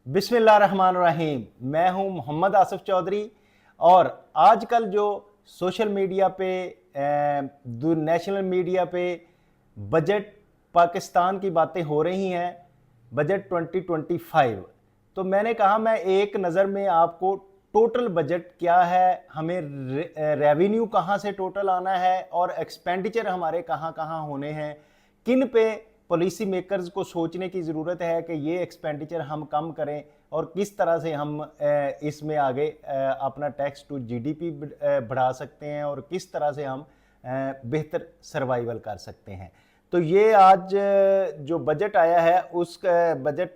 बिस्मिल्लाहिर्रहमानिर्रहीम। मैं हूं मोहम्मद आसिफ चौधरी और आजकल जो सोशल मीडिया पे नेशनल मीडिया पे बजट पाकिस्तान की बातें हो रही हैं, बजट 2025। तो मैंने कहा मैं एक नज़र में आपको टोटल बजट क्या है, हमें रेवेन्यू कहाँ से टोटल आना है और एक्सपेंडिचर हमारे कहाँ कहाँ होने हैं, किन पे पॉलिसी मेकर्स को सोचने की ज़रूरत है कि ये एक्सपेंडिचर हम कम करें और किस तरह से हम इसमें आगे अपना टैक्स टू जीडीपी बढ़ा सकते हैं और किस तरह से हम बेहतर सर्वाइवल कर सकते हैं। तो ये आज जो बजट आया है उस बजट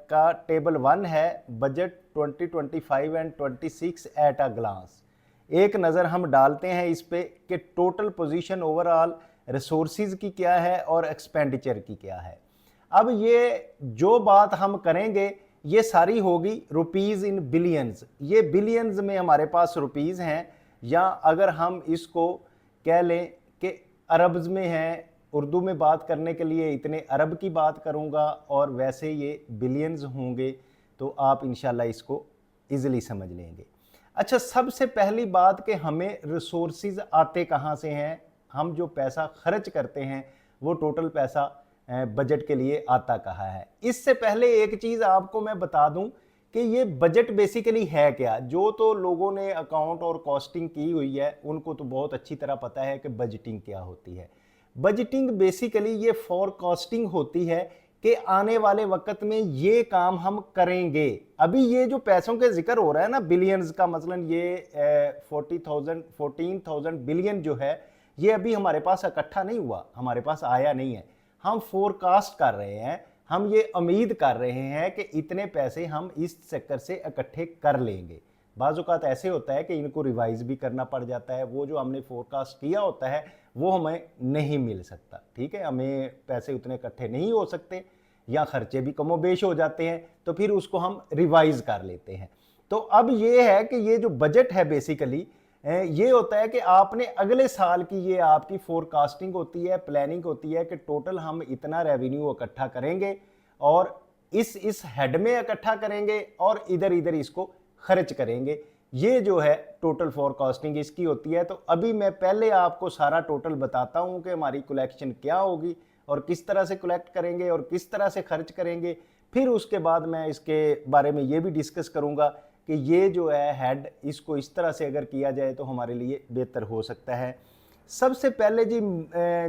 का टेबल 1 है, budget 2025 and 26 at a glance. एक नज़र हम डालते हैं इस पे कि टोटल पोजीशन ओवरऑल रिसोर्सेज की क्या है और एक्सपेंडिचर की क्या है। अब ये जो बात हम करेंगे ये सारी होगी रुपीज़ इन बिलियंस। ये बिलियंस में हमारे पास रुपीज़ हैं, या अगर हम इसको कह लें कि अरब्स में हैं। उर्दू में बात करने के लिए इतने अरब की बात करूँगा और वैसे ये बिलियंस होंगे, तो आप इंशाल्लाह इसको ईज़िली समझ लेंगे। अच्छा, सबसे पहली बात कि हमें रिसोर्सेज आते कहाँ से हैं। हम जो पैसा खर्च करते हैं वो टोटल पैसा बजट के लिए आता कहाँ है। इससे पहले एक चीज़ आपको मैं बता दूं कि ये बजट बेसिकली है क्या। जो तो लोगों ने अकाउंट और कॉस्टिंग की हुई है उनको तो बहुत अच्छी तरह पता है कि बजटिंग क्या होती है। बजटिंग बेसिकली ये फोरकास्टिंग होती है कि आने वाले वक्त में ये काम हम करेंगे। अभी ये जो पैसों के जिक्र हो रहा है ना, बिलियंस का, मसलन ये 14,000 बिलियन जो है, ये अभी हमारे पास इकट्ठा नहीं हुआ, हमारे पास आया नहीं है। हम फोरकास्ट कर रहे हैं, हम ये उम्मीद कर रहे हैं कि इतने पैसे हम इस सेक्टर से इकट्ठे कर लेंगे। बाज़-औक़ात ऐसे होता है कि इनको रिवाइज भी करना पड़ जाता है, वो जो हमने फोरकास्ट किया होता है वो हमें नहीं मिल सकता। ठीक है, हमें पैसे उतने इकट्ठे नहीं हो सकते या खर्चे भी कमोबेश हो जाते हैं, तो फिर उसको हम रिवाइज कर लेते हैं। तो अब ये है कि ये जो बजट है बेसिकली ये होता है कि आपने अगले साल की, ये आपकी फोरकास्टिंग होती है, प्लानिंग होती है कि टोटल हम इतना रेवेन्यू इकट्ठा करेंगे और इस हेड में इकट्ठा करेंगे और इधर इधर इसको खर्च करेंगे। ये जो है टोटल फोरकास्टिंग इसकी होती है। तो अभी मैं पहले आपको सारा टोटल बताता हूं कि हमारी कलेक्शन क्या होगी और किस तरह से कलेक्ट करेंगे और किस तरह से खर्च करेंगे। फिर उसके बाद मैं इसके बारे में ये भी डिस्कस करूंगा कि ये जो है हेड, इसको इस तरह से अगर किया जाए तो हमारे लिए बेहतर हो सकता है। सबसे पहले जी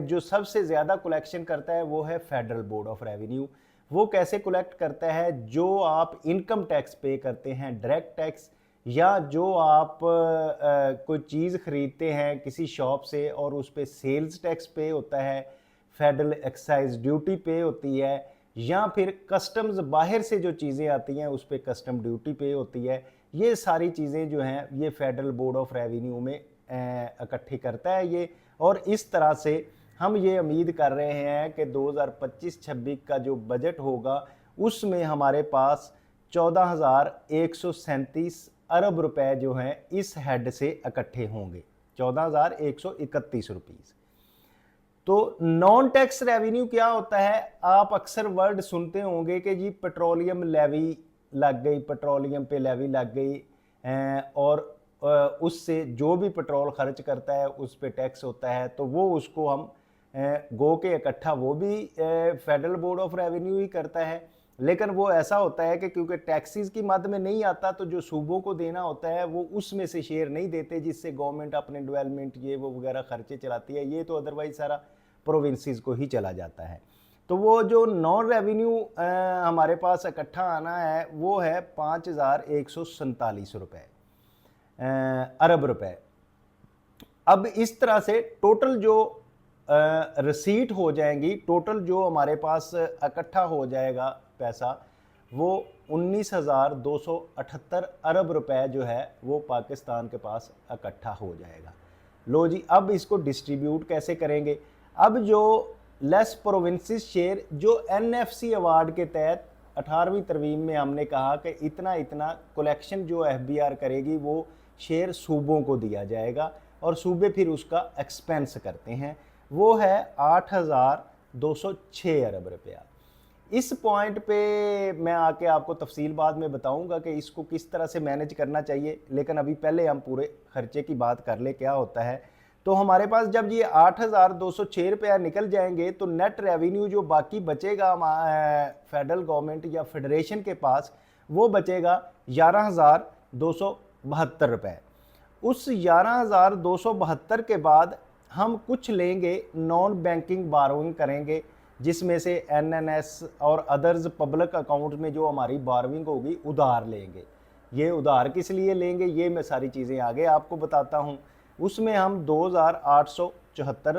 जो सबसे ज़्यादा कलेक्शन करता है वो है फेडरल बोर्ड ऑफ रेवेन्यू। वो कैसे कलेक्ट करता है? जो आप इनकम टैक्स पे करते हैं, डायरेक्ट टैक्स, या जो आप कोई चीज़ खरीदते हैं किसी शॉप से और उस पर सेल्स टैक्स पे होता है, फेडरल एक्साइज ड्यूटी पे होती है, या फिर कस्टम्स बाहर से जो चीज़ें आती हैं उस पर कस्टम ड्यूटी पे होती है। ये सारी चीज़ें जो हैं ये फेडरल बोर्ड ऑफ रेवेन्यू में इकट्ठी करता है ये। और इस तरह से हम ये उम्मीद कर रहे हैं कि 2025-26 का जो बजट होगा उसमें हमारे पास 14,137 अरब रुपए जो हैं इस हेड से इकट्ठे होंगे, 14,131 रुपीज़। तो नॉन टैक्स रेवेन्यू क्या होता है? आप अक्सर वर्ड सुनते होंगे कि जी पेट्रोलियम लेवी लग गई, पेट्रोलियम पे लेवी लग गई, और उससे जो भी पेट्रोल खर्च करता है उस पे टैक्स होता है। तो वो उसको हम गो के इकट्ठा वो भी फेडरल बोर्ड ऑफ रेवेन्यू ही करता है। लेकिन वो ऐसा होता है कि क्योंकि टैक्सेस की मद में नहीं आता, तो जो सूबों को देना होता है वो उसमें से शेयर नहीं देते, जिससे गवर्नमेंट अपने डेवलपमेंट ये वो वगैरह खर्चे चलाती है। ये तो अदरवाइज सारा प्रोविंसेस को ही चला जाता है। तो वो जो नॉन रेवेन्यू हमारे पास इकट्ठा आना है वो है 5,147 रुपये अरब रुपए। अब इस तरह से टोटल जो रिसीट हो जाएंगी, टोटल जो हमारे पास इकट्ठा हो जाएगा पैसा, वो 19,278 अरब रुपए जो है वो पाकिस्तान के पास इकट्ठा हो जाएगा। लो जी, अब इसको डिस्ट्रीब्यूट कैसे करेंगे? अब जो लेस प्रोविंसेस शेयर, जो एनएफसी अवार्ड के तहत 18वीं तरमीम में हमने कहा कि इतना इतना कलेक्शन जो एफबीआर करेगी वो शेयर सूबों को दिया जाएगा और सूबे फिर उसका एक्सपेंस करते हैं। वो है 8,206 अरब रुपया। इस पॉइंट पे मैं आके आपको तफसील बाद में बताऊंगा कि इसको किस तरह से मैनेज करना चाहिए, लेकिन अभी पहले हम पूरे खर्चे की बात कर ले क्या होता है। तो हमारे पास जब ये 8,206 रुपया निकल जाएंगे तो नेट रेवेन्यू जो बाकी बचेगा फेडरल गवर्नमेंट या फेडरेशन के पास, वो बचेगा 11,272 रुपये। उस 11,272 के बाद हम कुछ लेंगे, नॉन बैंकिंग बारोइंग करेंगे, जिसमें से एनएनएस और अदर्स पब्लिक अकाउंट में जो हमारी बारोइंग होगी उधार लेंगे। ये उधार किस लिए लेंगे, ये मैं सारी चीज़ें आगे आपको बताता हूँ। उसमें हम 2,874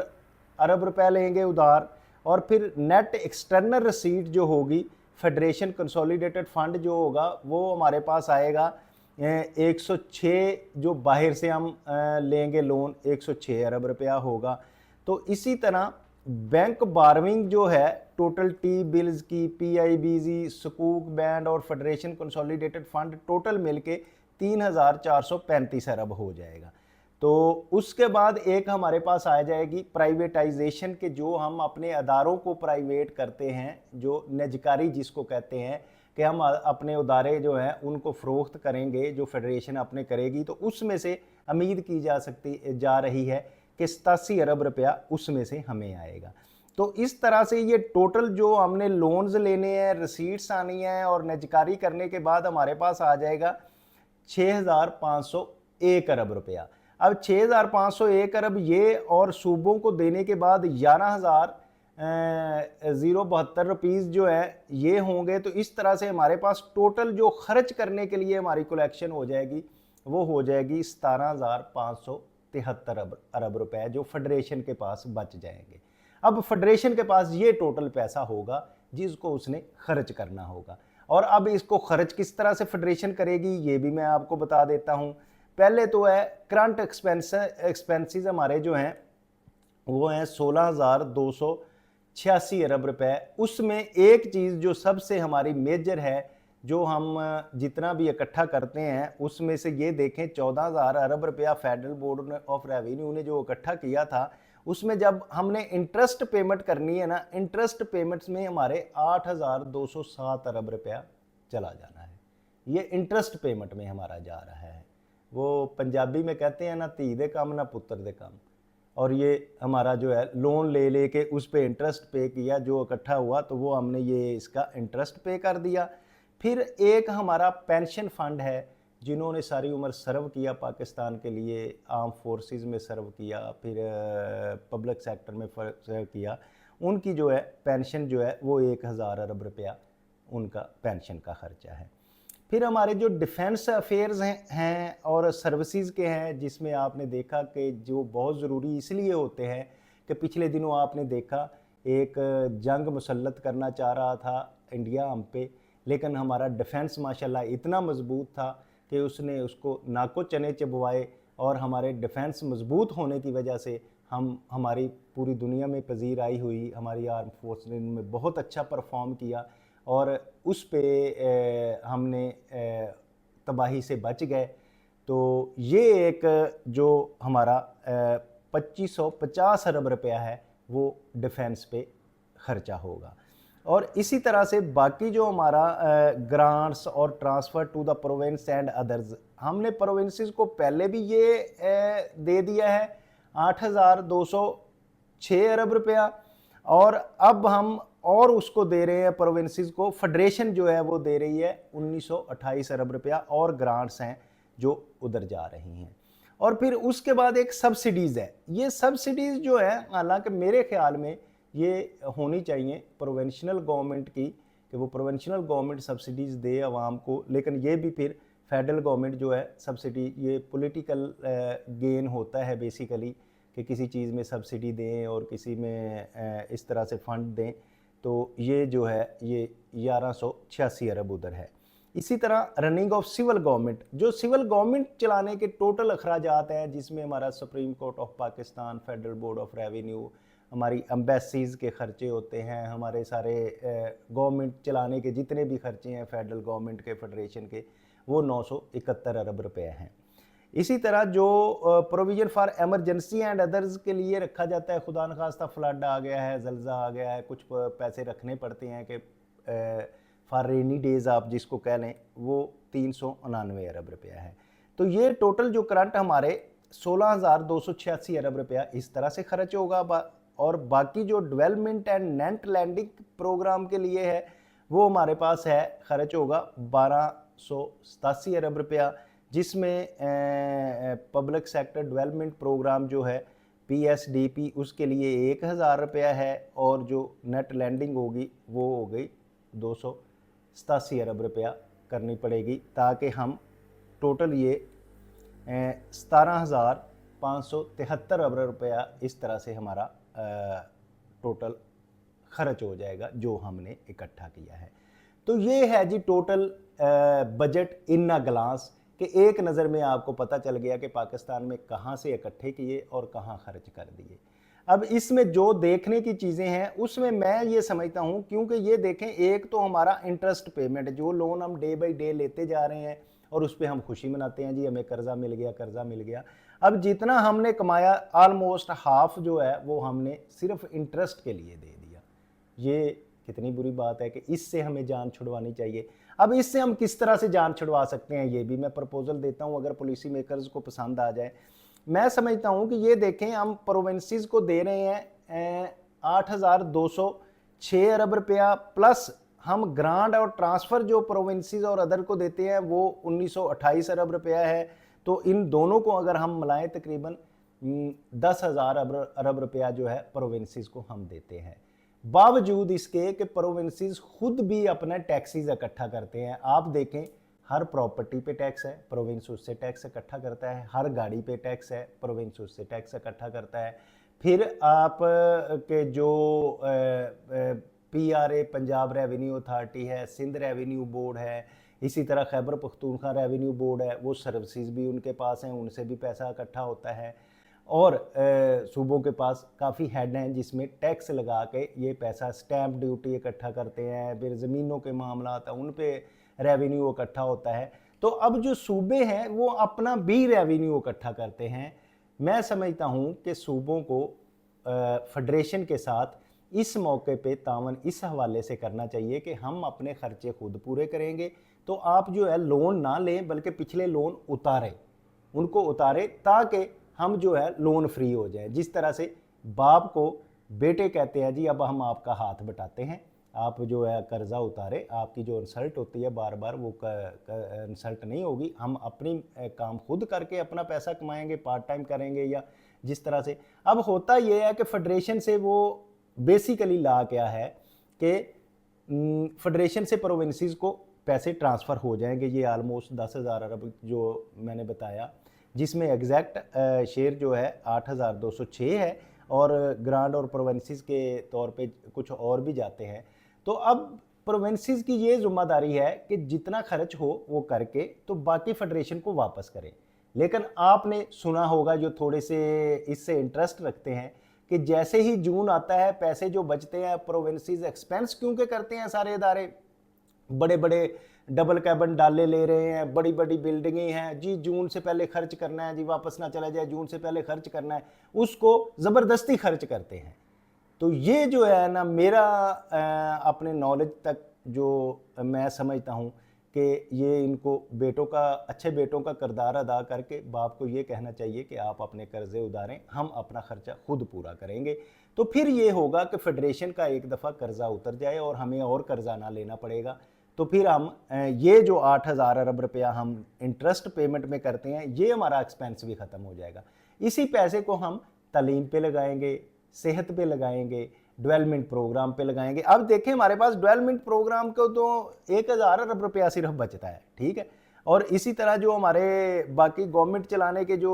अरब रुपए लेंगे उधार, और फिर नेट एक्सटर्नल रसीट जो होगी, फेडरेशन कंसोलिडेटेड फंड जो होगा वो हमारे पास आएगा 106, जो बाहर से हम लेंगे लोन 106 अरब रुपया होगा। तो इसी तरह बैंक बारविंग जो है टोटल टी बिल्स की, पीआईबीजी, सकूक बैंड और फेडरेशन कंसोलिडेटेड फंड टोटल मिलके 3,435 अरब हो जाएगा। तो उसके बाद एक हमारे पास आ जाएगी प्राइवेटाइजेशन के, जो हम अपने अदारों को प्राइवेट करते हैं, जो निजकारी जिसको कहते हैं, कि हम अपने उदारे जो हैं उनको फ़रोख्त करेंगे, जो फेडरेशन अपने करेगी। तो उसमें से उम्मीद की जा रही है कि 87 अरब रुपया उसमें से हमें आएगा। तो इस तरह से ये टोटल जो हमने लोन्स लेने हैं, रसीट्स आनी है और निजकारी करने के बाद हमारे पास आ जाएगा 6,501 अरब रुपया। अब 6,501 अरब ये और सूबों को देने के बाद 11,072 रुपीज़ जो है ये होंगे। तो इस तरह से हमारे पास टोटल जो खर्च करने के लिए हमारी कलेक्शन हो जाएगी वो हो जाएगी 17,573 अरब रुपए, जो फेडरेशन के पास बच जाएंगे। अब फेडरेशन के पास ये टोटल पैसा होगा जिसको उसने खर्च करना होगा। और अब इसको खर्च किस तरह से फेडरेशन करेगी ये भी मैं आपको बता देता हूँ। पहले तो है करंट एक्सपेंसेस हमारे जो हैं वो हैं 16,286 अरब रुपए। उसमें एक चीज़ जो सबसे हमारी मेजर है, जो हम जितना भी इकट्ठा करते हैं उसमें से ये देखें 14,000 अरब रुपया फेडरल बोर्ड ऑफ रेवेन्यू ने जो इकट्ठा किया था, उसमें जब हमने इंटरेस्ट पेमेंट करनी है ना, इंटरेस्ट पेमेंट्स में हमारे 8,207 अरब रुपया चला जाना है। ये इंटरेस्ट पेमेंट में हमारा जा रहा है। वो पंजाबी में कहते हैं ना, धी दे काम ना पुत्र दे काम। और ये हमारा जो है लोन ले के उस पर इंटरेस्ट पे किया, जो इकट्ठा हुआ तो वो हमने ये इसका इंटरेस्ट पे कर दिया। फिर एक हमारा पेंशन फंड है, जिन्होंने सारी उम्र सर्व किया पाकिस्तान के लिए, आर्म फोर्सेस में सर्व किया, फिर पब्लिक सेक्टर में सर्व किया, उनकी जो है पेंशन जो है वो 1,000 अरब रुपया उनका पेंशन का खर्चा है। फिर हमारे जो डिफेंस अफेयर्स हैं और सर्विसेज के हैं, जिसमें आपने देखा कि जो बहुत ज़रूरी इसलिए होते हैं कि पिछले दिनों आपने देखा एक जंग मुसल्लत करना चाह रहा था इंडिया हम पे, लेकिन हमारा डिफेंस माशाल्लाह इतना मजबूत था कि उसने उसको नाको चने चबवाए, और हमारे डिफेंस मजबूत होने की वजह से हम हमारी पूरी दुनिया में पजीर आई हुई हमारी आर्म फोर्स ने उनमें बहुत अच्छा परफॉर्म किया, और उस पे हमने तबाही से बच गए। तो ये एक जो हमारा 2,550 अरब रुपया है वो डिफेंस पे खर्चा होगा। और इसी तरह से बाकी जो हमारा ग्रांट्स और transfer to the province and others, हमने प्रोविंसेस को पहले भी ये दे दिया है 8,206 अरब रुपया, और अब हम और उसको दे रहे हैं प्रोविंसेस को। फेडरेशन जो है वो दे रही है 1,928 अरब रुपया, और ग्रांट्स हैं जो उधर जा रही हैं। और फिर उसके बाद एक सब्सिडीज़ है। ये सब्सिडीज़ जो है, हालांकि मेरे ख्याल में ये होनी चाहिए प्रोविंशियल गवर्नमेंट की, कि वो प्रोविंशियल गवर्नमेंट सब्सिडीज़ दे आवाम को, लेकिन ये भी फिर फेडरल गवर्नमेंट जो है सब्सिडी, ये पॉलिटिकल गेन होता है बेसिकली, कि किसी चीज़ में सब्सिडी दें और किसी में इस तरह से फ़ंड दें। तो ये जो है ये 1,186 अरब उधर है। इसी तरह रनिंग ऑफ सिविल गवर्नमेंट, जो सिविल गवर्नमेंट चलाने के टोटल अखराजात हैं, जिसमें हमारा supreme court of Pakistan, federal board of revenue, हमारी एम्बेसीज़ के खर्चे होते हैं, हमारे सारे गवर्नमेंट चलाने के जितने भी खर्चे हैं फेडरल गवर्नमेंट के, फेडरेशन के, वो 971 अरब रुपये हैं। इसी तरह जो provision for emergency and others के लिए रखा जाता है, खुदा न खास्ता फ्लड आ गया है, जल्ज़ा आ गया है, कुछ पैसे रखने पड़ते हैं कि फॉर रेनी डेज आप जिसको कह लें, वो 399 अरब रुपया है। तो ये टोटल जो करंट हमारे 16,286 अरब रुपया इस तरह से खर्च होगा। और बाकी जो development and net lending programme के लिए है वो हमारे पास है, खर्च होगा 1287 अरब रुपया, जिसमें पब्लिक सेक्टर डेवलपमेंट प्रोग्राम जो है PSDP उसके लिए 1000 रुपया है, और जो नेट लैंडिंग होगी वो हो गई 287 अरब रुपया करनी पड़ेगी, ताकि हम टोटल ये 17,573 अरब रुपया इस तरह से हमारा टोटल खर्च हो जाएगा जो हमने इकट्ठा किया है। तो ये है जी total budget in a glance, कि एक नज़र में आपको पता चल गया कि पाकिस्तान में कहाँ से इकट्ठे किए और कहाँ खर्च कर दिए। अब इसमें जो देखने की चीज़ें हैं उसमें मैं ये समझता हूँ, क्योंकि ये देखें, एक तो हमारा इंटरेस्ट पेमेंट, जो लोन हम डे बाई डे लेते जा रहे हैं और उस पर हम खुशी मनाते हैं जी हमें कर्जा मिल गया, कर्जा मिल गया। अब जितना हमने कमाया ऑलमोस्ट हाफ जो है वो हमने सिर्फ इंटरेस्ट के लिए दे दिया। ये कितनी बुरी बात है कि इससे हमें जान छुड़वानी चाहिए। अब इससे हम किस तरह से जान छुड़वा सकते हैं, ये भी मैं प्रपोजल देता हूं, अगर पॉलिसी मेकर्स को पसंद आ जाए। मैं समझता हूं कि ये देखें, हम प्रोविंसेस को दे रहे हैं 8,206 अरब रुपया, प्लस हम ग्रांट और ट्रांसफ़र जो प्रोविंसेस और अदर को देते हैं वो 1928 अरब रुपया है। तो इन दोनों को अगर हम मिलाएं तकरीबन 10,000 अरब रुपया जो है प्रोविंसेस को हम देते हैं। बावजूद इसके कि प्रोविंसेस खुद भी अपना टैक्सेस इकट्ठा करते हैं। आप देखें, हर प्रॉपर्टी पे टैक्स है, प्रोविंस उससे टैक्स इकट्ठा करता है, हर गाड़ी पे टैक्स है, प्रोविंस उससे टैक्स इकट्ठा करता है। फिर आप के जो PRA पंजाब रेवेन्यू अथॉरिटी है, सिंध रेवेन्यू बोर्ड है, इसी तरह खैबर पख्तूनख्वा रेवेन्यू बोर्ड है, वो सर्विसेज भी उनके पास हैं, उनसे भी पैसा इकट्ठा होता है। और सूबों के पास काफ़ी हेड हैं जिसमें टैक्स लगा के ये पैसा, स्टैंप ड्यूटी इकट्ठा करते हैं, फिर ज़मीनों के मामला आता है उन पे रेवेन्यू इकट्ठा होता है। तो अब जो सूबे हैं वो अपना भी रेवेन्यू इकट्ठा करते हैं। मैं समझता हूँ कि सूबों को फेडरेशन के साथ इस मौके पे तावन इस हवाले से करना चाहिए कि हम अपने खर्चे खुद पूरे करेंगे, तो आप जो है लोन ना लें बल्कि पिछले लोन उतारें, उनको उतारें, ताकि हम जो है लोन फ्री हो जाए। जिस तरह से बाप को बेटे कहते हैं जी अब हम आपका हाथ बटाते हैं, आप जो है कर्जा उतारे, आपकी जो इंसल्ट होती है बार बार वो इंसल्ट नहीं होगी, हम अपनी काम खुद करके अपना पैसा कमाएंगे, पार्ट टाइम करेंगे या जिस तरह से। अब होता ये है कि फेडरेशन से वो बेसिकली ला क्या है कि फेडरेशन से प्रोविंसेस को पैसे ट्रांसफ़र हो जाएंगे, ये आलमोस्ट 10,000 अरब जो मैंने बताया, जिसमें एग्जैक्ट शेयर जो है 8,206 है, और ग्रांट और प्रोविंसेस के तौर पे कुछ और भी जाते हैं। तो अब प्रोविंसेस की ये जिम्मेदारी है कि जितना खर्च हो वो करके तो बाकी फेडरेशन को वापस करें। लेकिन आपने सुना होगा जो थोड़े से इससे इंटरेस्ट रखते हैं कि जैसे ही जून आता है पैसे जो बचते हैं प्रोविंसेस एक्सपेंस क्योंकि करते हैं सारे इदारे, बड़े बड़े डबल कैबिन डाले ले रहे हैं, बड़ी बड़ी बिल्डिंगें हैं जी, जून से पहले खर्च करना है जी, वापस ना चला जाए, जून से पहले खर्च करना है, उसको ज़बरदस्ती खर्च करते हैं। तो ये जो है ना, मेरा अपने नॉलेज तक जो मैं समझता हूँ कि ये इनको बेटों का, अच्छे बेटों का किरदार अदा करके बाप को ये कहना चाहिए कि आप अपने कर्जे उतारें, हम अपना खर्चा खुद पूरा करेंगे। तो फिर ये होगा कि फेडरेशन का एक दफ़ा कर्जा उतर जाए और हमें और कर्जा ना लेना पड़ेगा। तो फिर हम ये जो 8,000 अरब रुपया हम इंटरेस्ट पेमेंट में करते हैं, ये हमारा एक्सपेंस भी ख़त्म हो जाएगा। इसी पैसे को हम तालीम पे लगाएंगे, सेहत पे लगाएंगे, डेवलपमेंट प्रोग्राम पे लगाएंगे। अब देखें, हमारे पास डेवलपमेंट प्रोग्राम को तो 1,000 अरब रुपया सिर्फ बचता है, ठीक है। और इसी तरह जो हमारे बाकी गवर्नमेंट चलाने के जो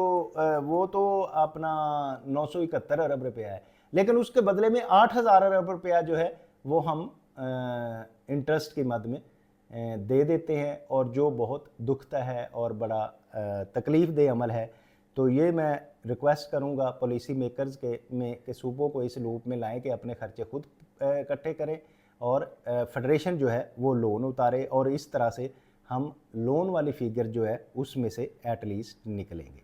वो तो अपना 971 अरब रुपया है, लेकिन उसके बदले में 8,000 अरब रुपया जो है वो हम इंटरेस्ट की मद में दे देते हैं, और जो बहुत दुखता है और बड़ा तकलीफ़ दे अमल है। तो ये मैं रिक्वेस्ट करूँगा पॉलिसी मेकर्स के सूबों को इस लूप में लाएं कि अपने खर्चे खुद इकट्ठे करें और फेडरेशन जो है वो लोन उतारे, और इस तरह से हम लोन वाली फिगर जो है उसमें से एटलीस्ट निकलेंगे।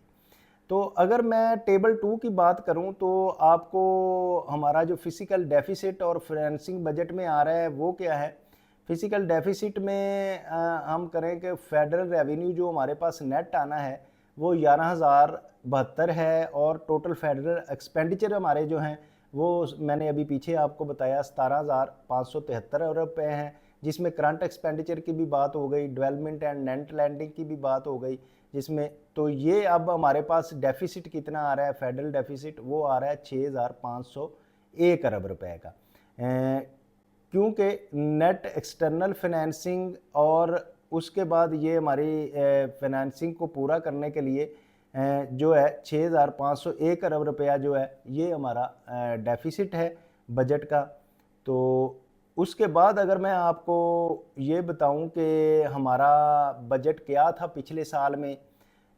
तो अगर मैं टेबल 2 की बात करूं तो आपको हमारा जो फिजिकल डेफिसिट और फाइनेंसिंग बजट में आ रहा है वो क्या है। फिजिकल डेफिसिट में हम करें कि फेडरल रेवेन्यू जो हमारे पास नेट आना है वो 11,072 है, और टोटल फेडरल एक्सपेंडिचर हमारे जो हैं वो मैंने अभी पीछे आपको बताया 17,573 अरब रुपये हैं, जिसमें करंट एक्सपेंडिचर की भी बात हो गई, डेवलपमेंट एंड नेट लैंडिंग की भी बात हो गई जिसमें। तो ये अब हमारे पास डेफिसिट कितना आ रहा है, फेडरल डेफिसिट वो आ रहा है 6,501 अरब रुपए का, क्योंकि नेट एक्सटर्नल फाइनेंसिंग और उसके बाद ये हमारी फाइनेंसिंग को पूरा करने के लिए जो है 6,501 अरब रुपया जो है ये हमारा डेफिसिट है बजट का। तो उसके बाद अगर मैं आपको ये बताऊं कि हमारा बजट क्या था पिछले साल में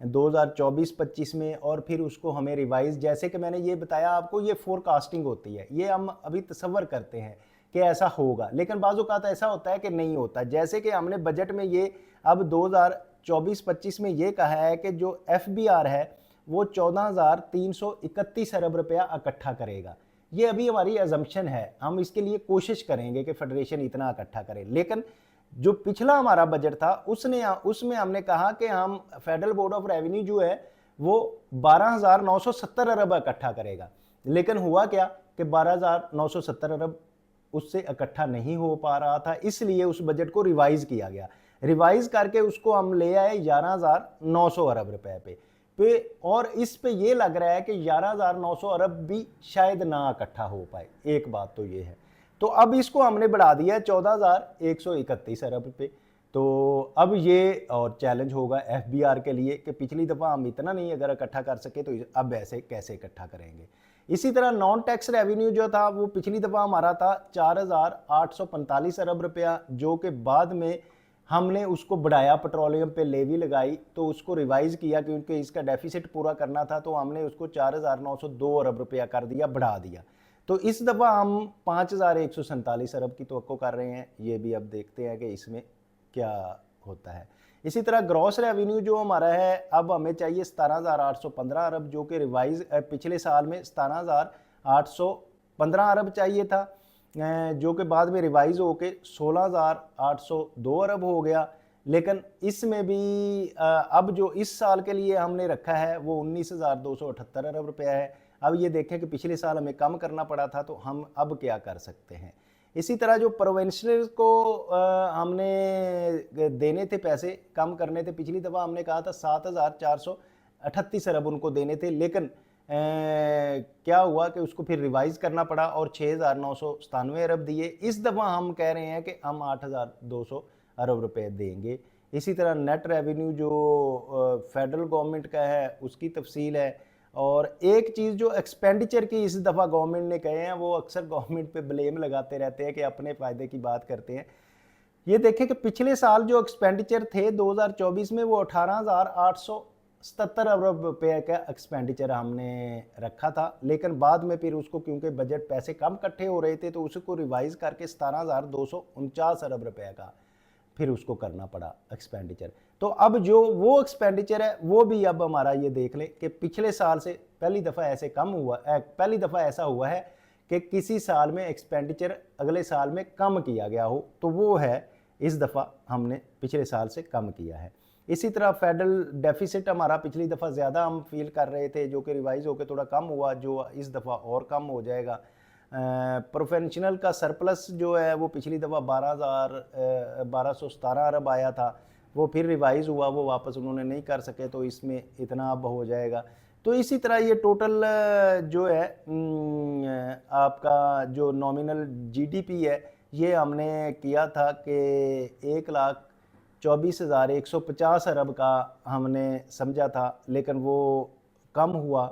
2024-25 में, और फिर उसको हमें रिवाइज, जैसे कि मैंने ये बताया आपको, ये फोरकास्टिंग होती है, ये हम अभी तसव्वुर करते हैं कि ऐसा होगा, लेकिन बाज़ औक़ात ऐसा होता है कि नहीं होता। जैसे कि हमने बजट में ये अब 2024-25 में ये कहा है कि जो FBR है वो 14,331 अरब रुपया इकट्ठा करेगा। ये अभी हमारी अजम्पशन है, हम इसके लिए कोशिश करेंगे कि फेडरेशन इतना इकट्ठा करे, लेकिन जो पिछला हमारा बजट था उसमें हमने कहा कि हम फेडरल बोर्ड ऑफ रेवेन्यू जो है वो 12,970 अरब इकट्ठा करेगा, लेकिन हुआ क्या कि 12,970 अरब उससे इकट्ठा नहीं हो पा रहा था, इसलिए उस बजट को रिवाइज किया गया। रिवाइज करके उसको हम ले आए 11,900 अरब रुपए पे, और इस पे ये लग रहा है कि 11,900 अरब भी शायद ना इकट्ठा हो पाए, एक बात तो ये है। तो अब इसको हमने बढ़ा दिया है 14,131 अरब पे। तो अब ये और चैलेंज होगा FBR के लिए कि पिछली दफ़ा हम इतना नहीं अगर इकट्ठा कर सके तो अब ऐसे कैसे इकट्ठा करेंगे। इसी तरह नॉन टैक्स रेवेन्यू जो था वो पिछली दफ़ा हमारा था 4,845 अरब रुपया, जो कि बाद में हमने उसको बढ़ाया, पेट्रोलियम पे लेवी लगाई तो उसको रिवाइज़ किया क्योंकि इसका डेफिसिट पूरा करना था, तो हमने उसको 4,902 अरब रुपया कर दिया, बढ़ा दिया। तो इस दफ़ा हम 5,147 अरब की तवक्को कर रहे हैं, ये भी अब देखते हैं कि इसमें क्या होता है। इसी तरह ग्रॉस रेवेन्यू जो हमारा है अब हमें चाहिए 17,815 अरब, जो कि रिवाइज पिछले साल में 17,815 अरब चाहिए था, जो कि बाद में रिवाइज होके 16,802 अरब हो गया। लेकिन इसमें भी अब जो इस साल के लिए हमने रखा है वो 19,278 अरब रुपया है। अब ये देखें कि पिछले साल हमें कम करना पड़ा था, तो हम अब क्या कर सकते हैं। इसी तरह जो प्रोविंशियल को हमने देने थे, पैसे कम करने थे, पिछली दफ़ा हमने कहा था 7,438 अरब उनको देने थे, लेकिन क्या हुआ कि उसको फिर रिवाइज करना पड़ा और 6,997 अरब दिए। इस दफ़ा हम कह रहे हैं कि हम 8,200 अरब रुपए देंगे। इसी तरह नेट रेवेन्यू जो फेडरल गवर्नमेंट का है उसकी तफसील है। और एक चीज़ जो एक्सपेंडिचर की इस दफ़ा गवर्नमेंट ने कहे हैं, वो अक्सर गवर्नमेंट पे ब्लेम लगाते रहते हैं कि अपने फ़ायदे की बात करते हैं। ये देखें कि पिछले साल जो एक्सपेंडिचर थे 2024 में वो 18,877 अरब रुपये का एक्सपेंडिचर हमने रखा था, लेकिन बाद में फिर उसको क्योंकि बजट पैसे कम इकट्ठे हो रहे थे तो उसको रिवाइज़ करके 17,249 अरब रुपये का फिर उसको करना पड़ा एक्सपेंडिचर। तो अब जो वो एक्सपेंडिचर है वो भी अब हमारा ये देख लें कि पिछले साल से पहली दफ़ा ऐसा हुआ है कि किसी साल में एक्सपेंडिचर अगले साल में कम किया गया हो, तो वो है इस दफ़ा हमने पिछले साल से कम किया है। इसी तरह फेडरल डेफिसिट हमारा पिछली दफ़ा ज़्यादा हम फील कर रहे थे, जो कि रिवाइज़ होकर थोड़ा कम हुआ, जो इस दफ़ा और कम हो जाएगा। प्रोफेशनल का सरप्लस जो है वो पिछली दफ़ा 12,17 अरब आया था, वो फिर रिवाइज़ हुआ, वो वापस उन्होंने नहीं कर सके, तो इसमें इतना अब हो जाएगा। तो इसी तरह ये टोटल जो है आपका जो नॉमिनल GDP है ये हमने किया था कि 1,24,150 अरब का हमने समझा था, लेकिन वो कम हुआ,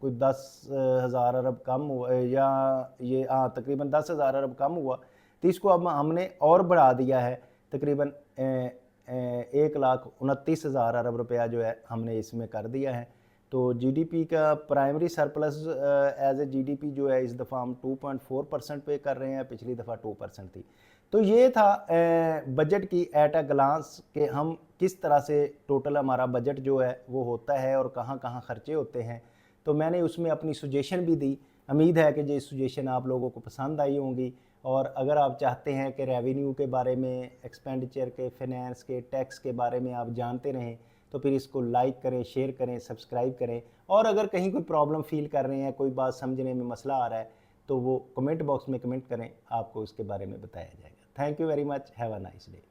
कोई 10,000 अरब कम हुआ, या ये तकरीबन 10,000 अरब कम हुआ, तो इसको अब हमने और बढ़ा दिया है, तकरीबन 1,29,000 अरब रुपया जो है हमने इसमें कर दिया है। तो GDP का primary surplus as a GDP जो है इस दफ़ा हम 2.4% पे कर रहे हैं, पिछली दफ़ा 2% थी। तो ये था बजट की एट अ ग्लांस कि हम किस तरह से टोटल हमारा बजट जो है वो होता है और कहाँ कहाँ खर्चे होते हैं। तो मैंने उसमें अपनी सजेशन भी दी, उम्मीद है कि ये सजेशन आप लोगों को पसंद आई होंगी। और अगर आप चाहते हैं कि रेवेन्यू के बारे में, एक्सपेंडिचर के, फाइनेंस के, टैक्स के बारे में आप जानते रहें, तो फिर इसको लाइक करें, शेयर करें, सब्सक्राइब करें। और अगर कहीं कोई प्रॉब्लम फील कर रहे हैं, कोई बात समझने में मसला आ रहा है, तो वो कमेंट बॉक्स में कमेंट करें, आपको उसके बारे में बताया जाएगा। Thank you very much, have a nice day.